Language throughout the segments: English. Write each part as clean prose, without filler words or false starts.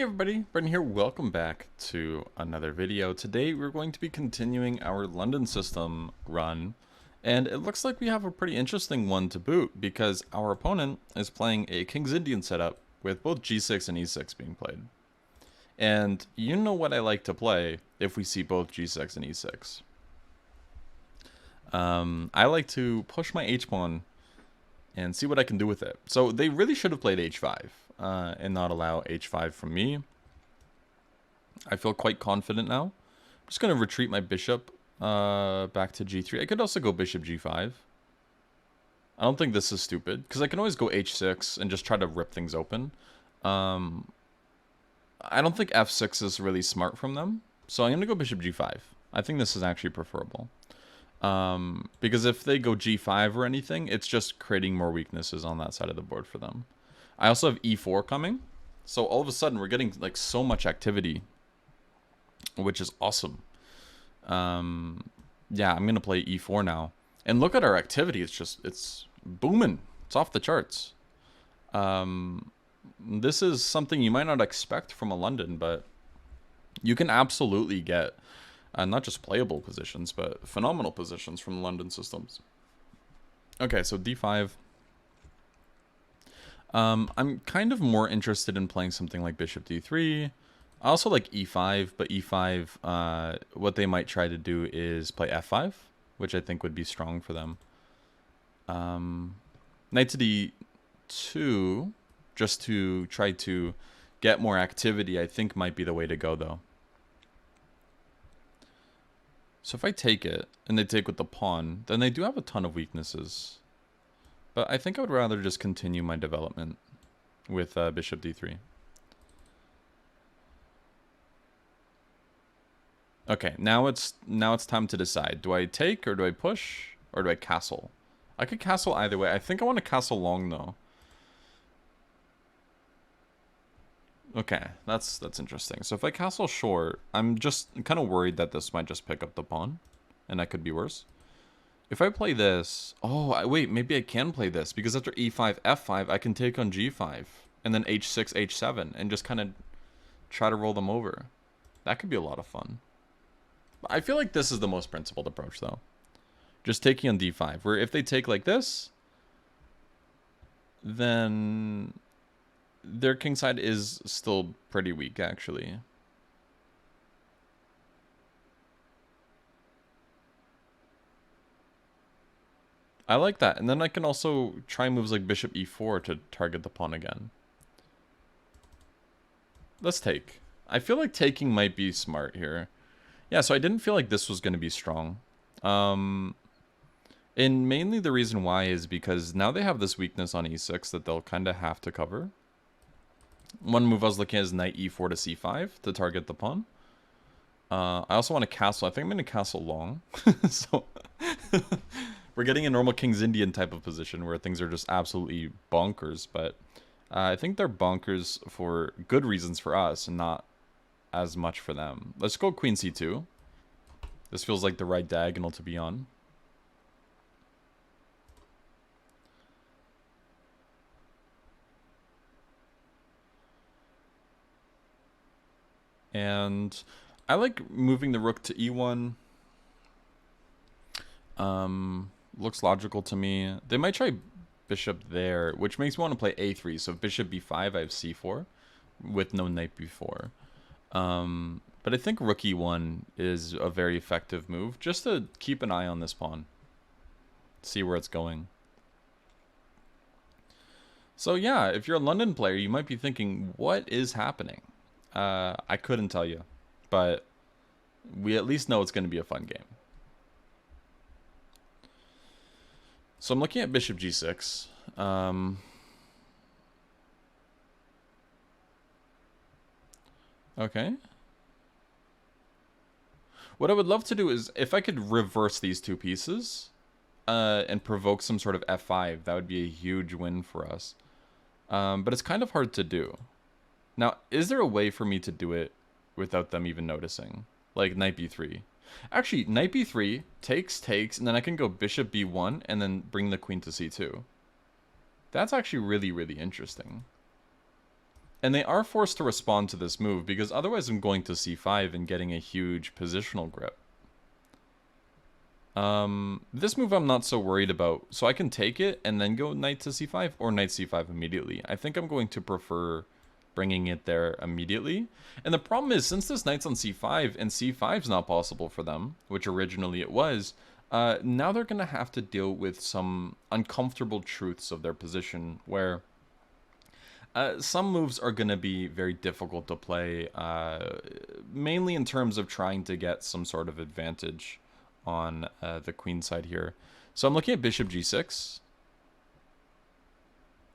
everybody, Brendan here. Welcome back to another video. Today we're going to be continuing our London system run, and it looks like we have a pretty interesting one to boot because our opponent is playing a King's Indian setup with both G6 and E6 being played. And you know what I like to play if we see both G6 and E6. I like to push my H-pawn and see what I can do with it. So they really should have played H5 and not allow H5 from me. I feel quite confident now. I'm just going to retreat my bishop back to G3. I could also go bishop G5. I don't think this is stupid, because I can always go H6 and just try to rip things open. I don't think F6 is really smart from them, so I'm going to go bishop G5. I think this is actually preferable. Because if they go G5 or anything, it's just creating more weaknesses on that side of the board for them. I also have E4 coming, so all of a sudden we're getting like so much activity, which is awesome. Yeah, I'm gonna play E4 now, and look at our activity. It's booming. It's off the charts. This is something you might not expect from a London, but you can absolutely get not just playable positions, but phenomenal positions from London systems. Okay, so D5. I'm kind of more interested in playing something like bishop D3. I also like E5, but E5, what they might try to do is play F5, which I think would be strong for them. Knight to D2, just to try to get more activity, I think might be the way to go, though. So if I take it, and they take with the pawn, then they do have a ton of weaknesses. But I think I would rather just continue my development with bishop D3. Okay, now it's time to decide. Do I take, or do I push, or do I castle? I could castle either way. I think I want to castle long, though. Okay, that's interesting. So if I castle short, I'm kind of worried that this might just pick up the pawn, and that could be worse. If I play this, wait, maybe I can play this, because after E5, F5, I can take on G5, and then H6, H7, and just kind of try to roll them over. That could be a lot of fun. I feel like this is the most principled approach, though. Just taking on D5, where if they take like this, then their king side is still pretty weak, actually. I like that. And then I can also try moves like bishop E4 to target the pawn again. Let's take. I feel like taking might be smart here. Yeah, so I didn't feel like this was going to be strong. And mainly the reason why is because now they have this weakness on E6 that they'll kind of have to cover. One move I was looking at is knight E4 to C5 to target the pawn. I also want to castle. I think I'm going to castle long. So we're getting a normal King's Indian type of position where things are just absolutely bonkers. But I think they're bonkers for good reasons for us and not as much for them. Let's go Queen C2. This feels like the right diagonal to be on. And I like moving the rook to E1. Looks logical to me. They might try bishop there, which makes me want to play A3. So bishop B5, I have C4 with no knight B4. But I think rook E1 is a very effective move, just to keep an eye on this pawn. See where it's going. So yeah, if you're a London player, you might be thinking, what is happening? I couldn't tell you, but we at least know it's going to be a fun game. So I'm looking at bishop G6. Okay. What I would love to do is, if I could reverse these two pieces and provoke some sort of F5, that would be a huge win for us. But it's kind of hard to do. Now, is there a way for me to do it without them even noticing? Like knight B3. Actually, knight B3, takes, and then I can go bishop B1 and then bring the queen to C2. That's actually really, really interesting. And they are forced to respond to this move, because otherwise I'm going to c5 and getting a huge positional grip. This move I'm not so worried about. So I can take it and then go knight to c5 or knight c5 immediately. I think I'm going to prefer bringing it there immediately. And the problem is, since this knight's on c5 and c5 is not possible for them, which originally it was, now they're going to have to deal with some uncomfortable truths of their position, where some moves are going to be very difficult to play, mainly in terms of trying to get some sort of advantage on the queen side here. So I'm looking at bishop g6.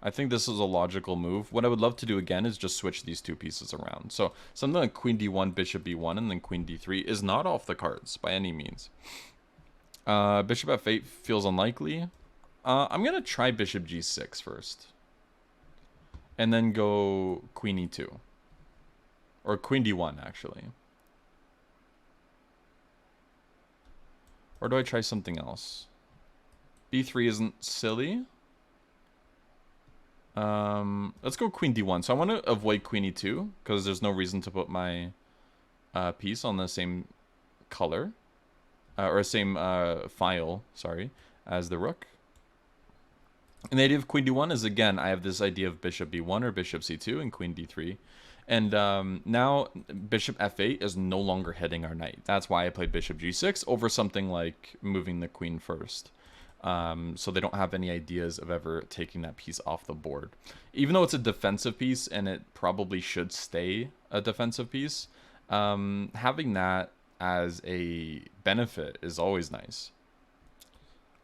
I think this is a logical move. What I would love to do again is just switch these two pieces around. So something like queen d1, bishop b1, and then queen d3 is not off the cards by any means. Bishop f8 feels unlikely. I'm going to try bishop g6 first. And then go queen e2. Or queen d1, actually. Or do I try something else? b3 isn't silly. Let's go queen d1. So I want to avoid queen e2, because there's no reason to put my piece on the same color. Or same file, sorry, as the rook. And the idea of queen d1 is, again, I have this idea of bishop b1 or bishop c2 and queen d3. And now bishop f8 is no longer hitting our knight. That's why I played bishop g6 over something like moving the queen first. So they don't have any ideas of ever taking that piece off the board. Even though it's a defensive piece, and it probably should stay a defensive piece, having that as a benefit is always nice.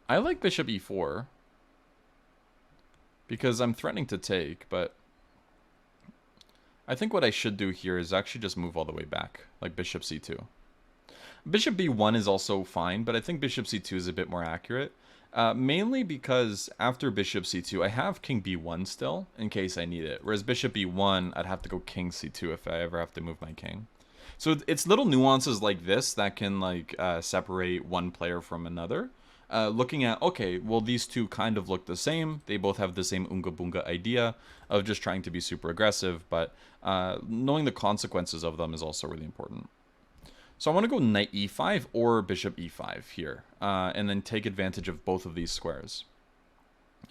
I like bishop e4, because I'm threatening to take, but I think what I should do here is actually just move all the way back, like bishop c2. Bishop b1 is also fine, but I think bishop c2 is a bit more accurate. Mainly because after bishop c2, I have king b1 still, in case I need it. Whereas bishop b1, I'd have to go king c2 if I ever have to move my king. So it's little nuances like this that can like separate one player from another. Looking at, okay, well, these two kind of look the same. They both have the same Unga Bunga idea of just trying to be super aggressive, but knowing the consequences of them is also really important. So I want to go knight e5 or bishop e5 here, and then take advantage of both of these squares.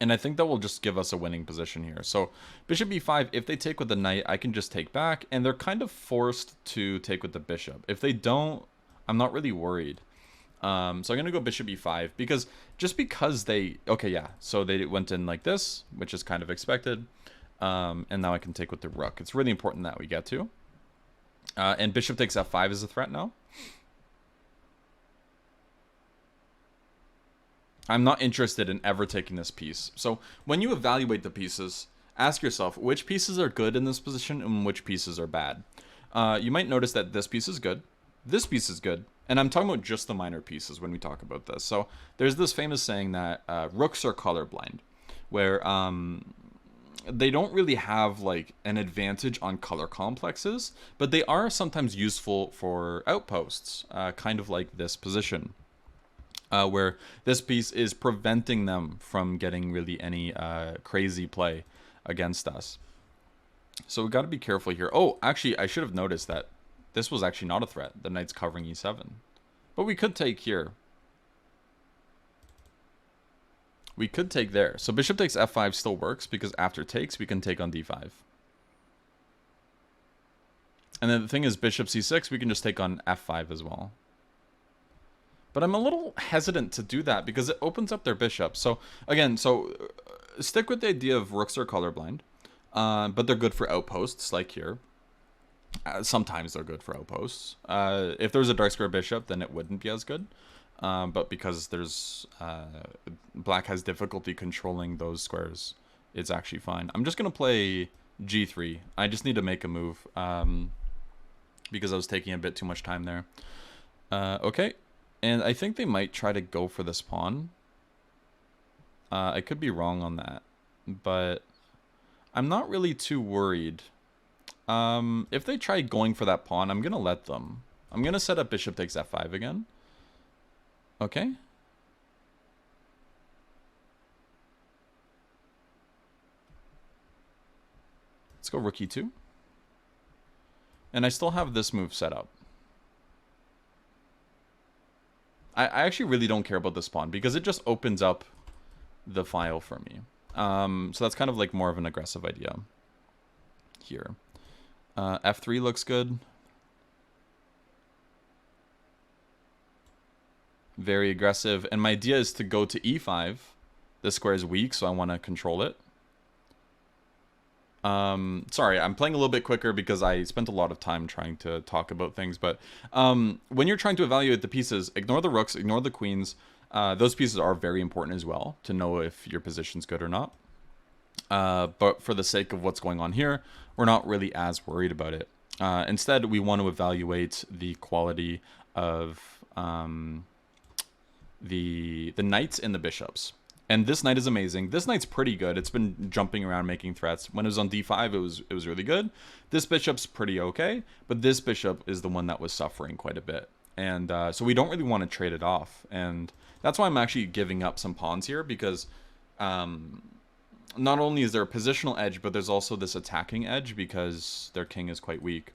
And I think that will just give us a winning position here. So bishop e5, if they take with the knight, I can just take back, and they're kind of forced to take with the bishop. If they don't, I'm not really worried. So I'm going to go bishop e5, because they... Okay, yeah, so they went in like this, which is kind of expected. And now I can take with the rook. It's really important that we get to. And bishop takes f5 is a threat now. I'm not interested in ever taking this piece. So when you evaluate the pieces, ask yourself which pieces are good in this position and which pieces are bad. You might notice that this piece is good. This piece is good. And I'm talking about just the minor pieces when we talk about this. So there's this famous saying that rooks are colorblind, where they don't really have like an advantage on color complexes, but they are sometimes useful for outposts, kind of like this position, where this piece is preventing them from getting really any crazy play against us. So we got to be careful here. Oh, actually, I should have noticed that this was actually not a threat. The knight's covering e7. But we could take here. We could take there. So bishop takes f5 still works, because after takes, we can take on d5. And then the thing is, bishop c6, we can just take on f5 as well. But I'm a little hesitant to do that, because it opens up their bishop. So, again, stick with the idea of rooks are colorblind. But they're good for outposts, like here. Sometimes they're good for outposts. If there's a dark square bishop, then it wouldn't be as good. But because there's black has difficulty controlling those squares, it's actually fine. I'm just going to play g3. I just need to make a move, because I was taking a bit too much time there. Okay, and I think they might try to go for this pawn. I could be wrong on that, but I'm not really too worried. If they try going for that pawn, I'm going to let them. I'm going to set up bishop takes f5 again. Okay. Let's go rook e2. And I still have this move set up. I actually really don't care about this pawn because it just opens up the file for me. So that's kind of like more of an aggressive idea here. F3 looks good. Very aggressive. And my idea is to go to E5. This square is weak, so I want to control it. Sorry, I'm playing a little bit quicker because I spent a lot of time trying to talk about things. But when you're trying to evaluate the pieces, ignore the rooks, ignore the queens. Those pieces are very important as well to know if your position's good or not. But for the sake of what's going on here, we're not really as worried about it. Instead, we want to evaluate the quality of the knights and the bishops. And this knight is amazing. This knight's pretty good. It's been jumping around making threats. When it was on d5, it was really good. This bishop's pretty okay, but this bishop is the one that was suffering quite a bit. And so we don't really want to trade it off. And that's why I'm actually giving up some pawns here, because not only is there a positional edge, but there's also this attacking edge because their king is quite weak.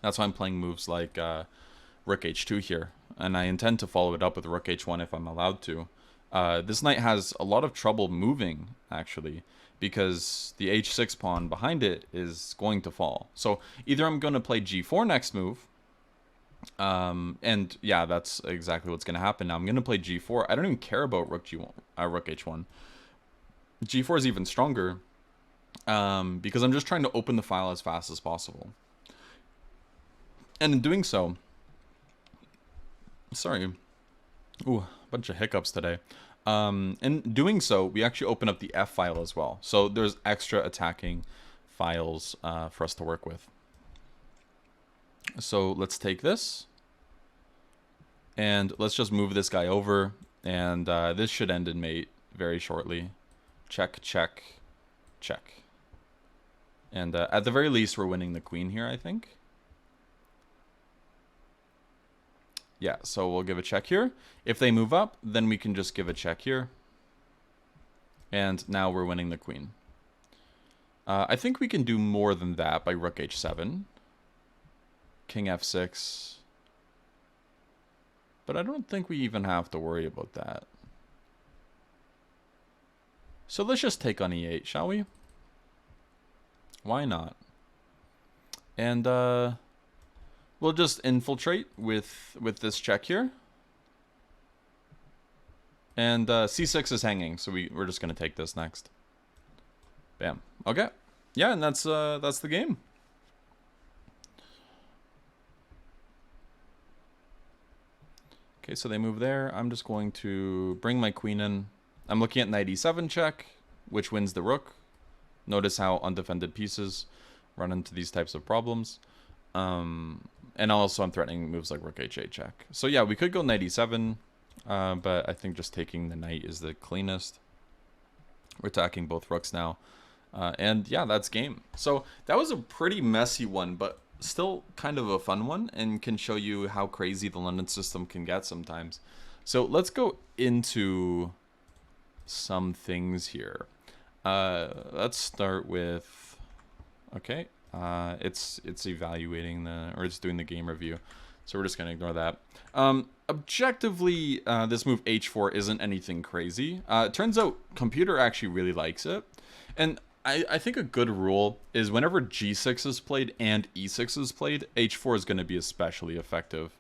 That's why I'm playing moves like rook h2 here. And I intend to follow it up with rook h1 if I'm allowed to. This knight has a lot of trouble moving, actually, because the h6 pawn behind it is going to fall. So either I'm going to play g4 next move, and yeah, that's exactly what's going to happen. Now I'm going to play g4. I don't even care about rook h1. g4 is even stronger, because I'm just trying to open the file as fast as possible. And in doing so, sorry, ooh, bunch of hiccups today. In doing so, we actually open up the F file as well. So there's extra attacking files for us to work with. So let's take this. And let's just move this guy over. And this should end in mate very shortly. Check, check, check. And at the very least, we're winning the queen here, I think. Yeah, so we'll give a check here. If they move up, then we can just give a check here. And now we're winning the queen. I think we can do more than that by rook h7. King f6. But I don't think we even have to worry about that. So let's just take on e8, shall we? Why not? And we'll just infiltrate with this check here. And c6 is hanging, so we're just going to take this next. Bam. Okay. Yeah, and that's the game. Okay, so they move there. I'm just going to bring my queen in. I'm looking at knight e7 check, which wins the rook. Notice how undefended pieces run into these types of problems. And also I'm threatening moves like rook h8 check. So yeah, we could go knight e7, but I think just taking the knight is the cleanest. We're attacking both rooks now. And yeah, that's game. So that was a pretty messy one, but still kind of a fun one, and can show you how crazy the London system can get sometimes. So let's go into some things here. Let's start with, okay. It's evaluating it's doing the game review, so we're just gonna ignore that. Objectively, this move h4 isn't anything crazy. It turns out computer actually really likes it, and I think a good rule is whenever g6 is played and e6 is played, h4 is going to be especially effective.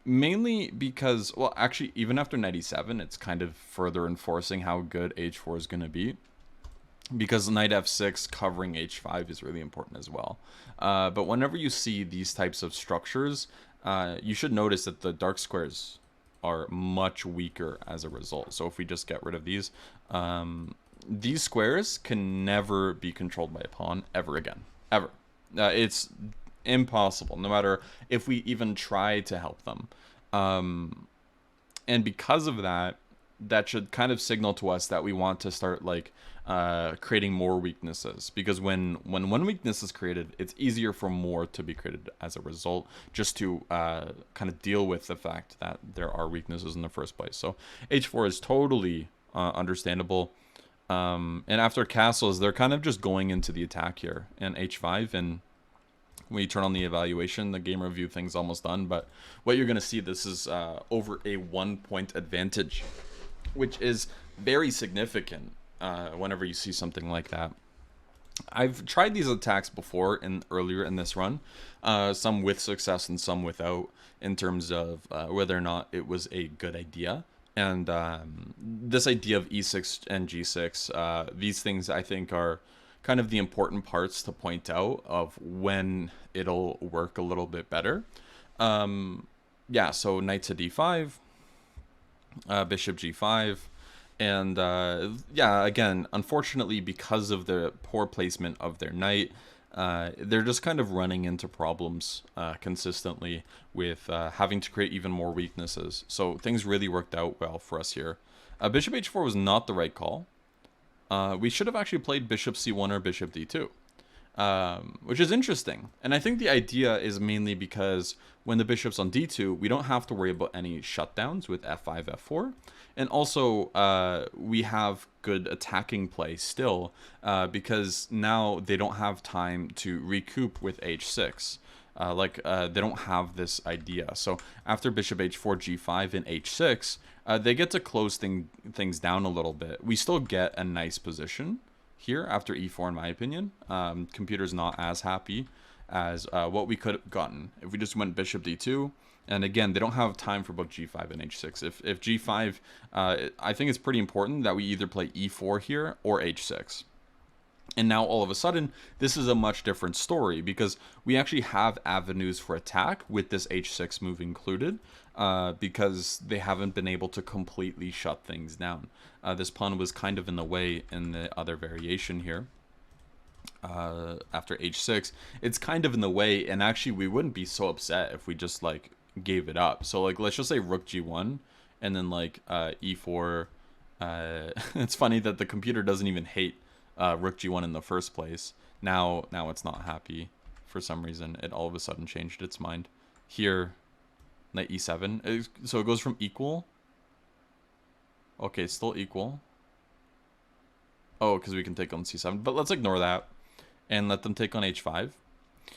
Mainly because, well, actually, even after knight e7, it's kind of further enforcing how good h4 is going to be. Because knight f6 covering h5 is really important as well. But whenever you see these types of structures, you should notice that the dark squares are much weaker as a result. So if we just get rid of these squares can never be controlled by a pawn ever again. Ever. It's impossible, no matter if we even try to help them. And because of that, that should kind of signal to us that we want to start like creating more weaknesses, because when one weakness is created, it's easier for more to be created as a result, just to kind of deal with the fact that there are weaknesses in the first place. So h4 is totally understandable. And after castles, they're kind of just going into the attack here, and h5, and When you turn on the evaluation, the game review thing's almost done, but what you're going to see, this is over a 1 point advantage, which is very significant whenever you see something like that. I've tried these attacks before earlier in this run, some with success and some without, in terms of whether or not it was a good idea. And this idea of E6 and G6, these things I think are kind of the important parts to point out of when it'll work a little bit better. Yeah, so knight to D5, bishop G5, and yeah, again, unfortunately, because of the poor placement of their knight, they're just kind of running into problems consistently with having to create even more weaknesses. So things really worked out well for us here. Bishop H4 was not the right call. We should have actually played bishop C1 or bishop D2. Which is interesting. And I think the idea is mainly because when the bishop's on D2, we don't have to worry about any shutdowns with F5, F4. And also, we have good attacking play still, because now they don't have time to recoup with H6. They don't have this idea. So after bishop H4, G5, and H6, they get to close things down a little bit. We still get a nice position here after E4, in my opinion. Computer's not as happy as what we could have gotten if we just went bishop D2. And again, they don't have time for both G5 and H6. If G5, I think it's pretty important that we either play E4 here or H6. And now all of a sudden, this is a much different story because we actually have avenues for attack with this H6 move included, because they haven't been able to completely shut things down. This pawn was kind of in the way in the other variation here. After H6, it's kind of in the way, and actually we wouldn't be so upset if we just like gave it up. So like, let's just say rook G1 and then like E4. It's funny that the computer doesn't even hate rook G1 in the first place. Now it's not happy for some reason. It all of a sudden changed its mind. Here, knight E7. So it goes from equal. Okay, it's still equal. Oh, because we can take on C7. But let's ignore that and let them take on H5.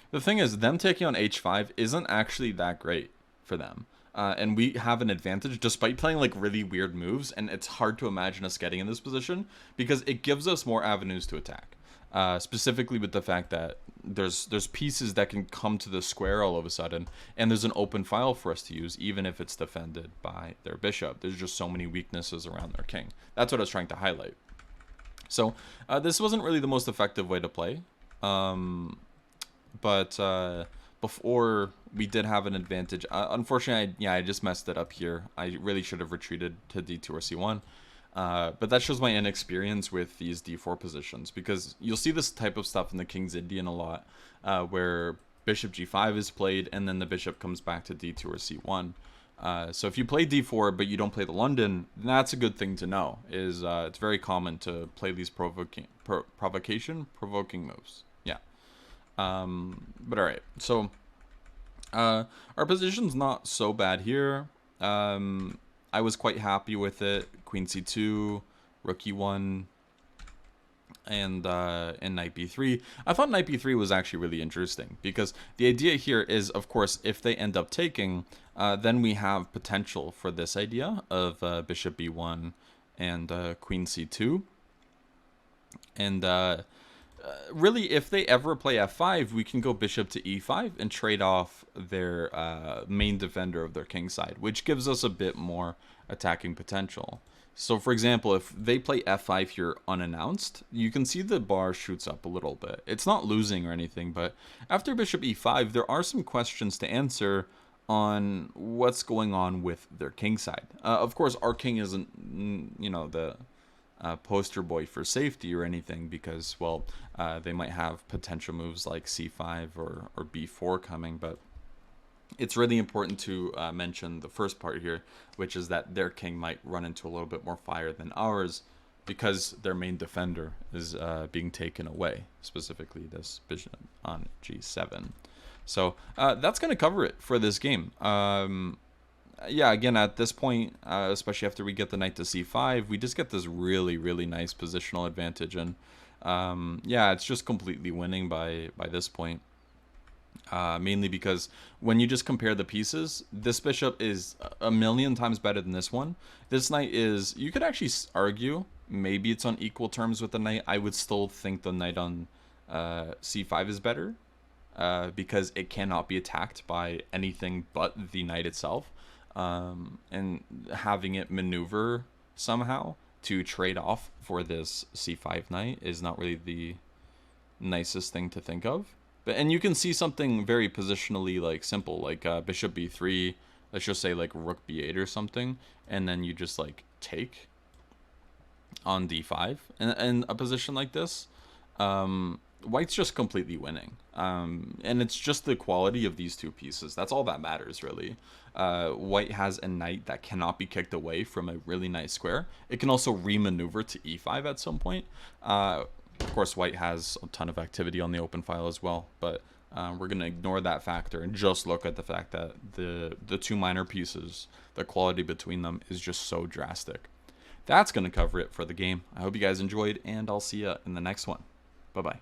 The thing is, them taking on H5 isn't actually that great for them. And we have an advantage despite playing like really weird moves, and it's hard to imagine us getting in this position because it gives us more avenues to attack. Specifically with the fact that there's pieces that can come to the square all of a sudden, and there's an open file for us to use even if it's defended by their bishop. There's just so many weaknesses around their king. That's what I was trying to highlight. So this wasn't really the most effective way to play, but before we did have an advantage. Unfortunately, I just messed it up here. I really should have retreated to D2 or C1. But that shows my inexperience with these D4 positions, because you'll see this type of stuff in the King's Indian a lot, where bishop G5 is played and then the bishop comes back to D2 or C1. So if you play D4 but you don't play the London, that's a good thing to know. It's very common to play these provoking moves. Yeah. But all right. So our position's not so bad here. I was quite happy with it. Queen C2, Rook E1, and Knight B3. I thought Knight B3 was actually really interesting because the idea here is, of course, if they end up taking, then we have potential for this idea of Bishop B1 and Queen C2. And really, if they ever play F5, we can go Bishop to E5 and trade off their main defender of their king side, which gives us a bit more attacking potential. So, for example, if they play F5 here unannounced, you can see the bar shoots up a little bit. It's not losing or anything, but after Bishop E5, there are some questions to answer on what's going on with their king side. Of course, our king isn't, the poster boy for safety or anything, because, well, they might have potential moves like C5 or B4 coming, but it's really important to mention the first part here, which is that their king might run into a little bit more fire than ours because their main defender is being taken away, specifically this bishop on G7. So that's going to cover it for this game. Yeah, again, at this point, especially after we get the knight to C5, we just get this really, really nice positional advantage. And yeah, it's just completely winning by this point. Mainly because when you just compare the pieces, this bishop is a million times better than this one. This knight is, you could actually argue, maybe it's on equal terms with the knight. I would still think the knight on c5 is better, because it cannot be attacked by anything but the knight itself. And having it maneuver somehow to trade off for this c5 knight is not really the nicest thing to think of. But and you can see something very positionally like simple, like bishop b3. Let's just say like rook b8 or something, and then you just like take on d5 in a position like this. White's just completely winning, and it's just the quality of these two pieces. That's all that matters, really. White has a knight that cannot be kicked away from a really nice square. It can also remaneuver to e5 at some point. Of course, white has a ton of activity on the open file as well, but we're going to ignore that factor and just look at the fact that the two minor pieces, the quality between them is just so drastic. That's going to cover it for the game. I hope you guys enjoyed, and I'll see you in the next one. Bye-bye.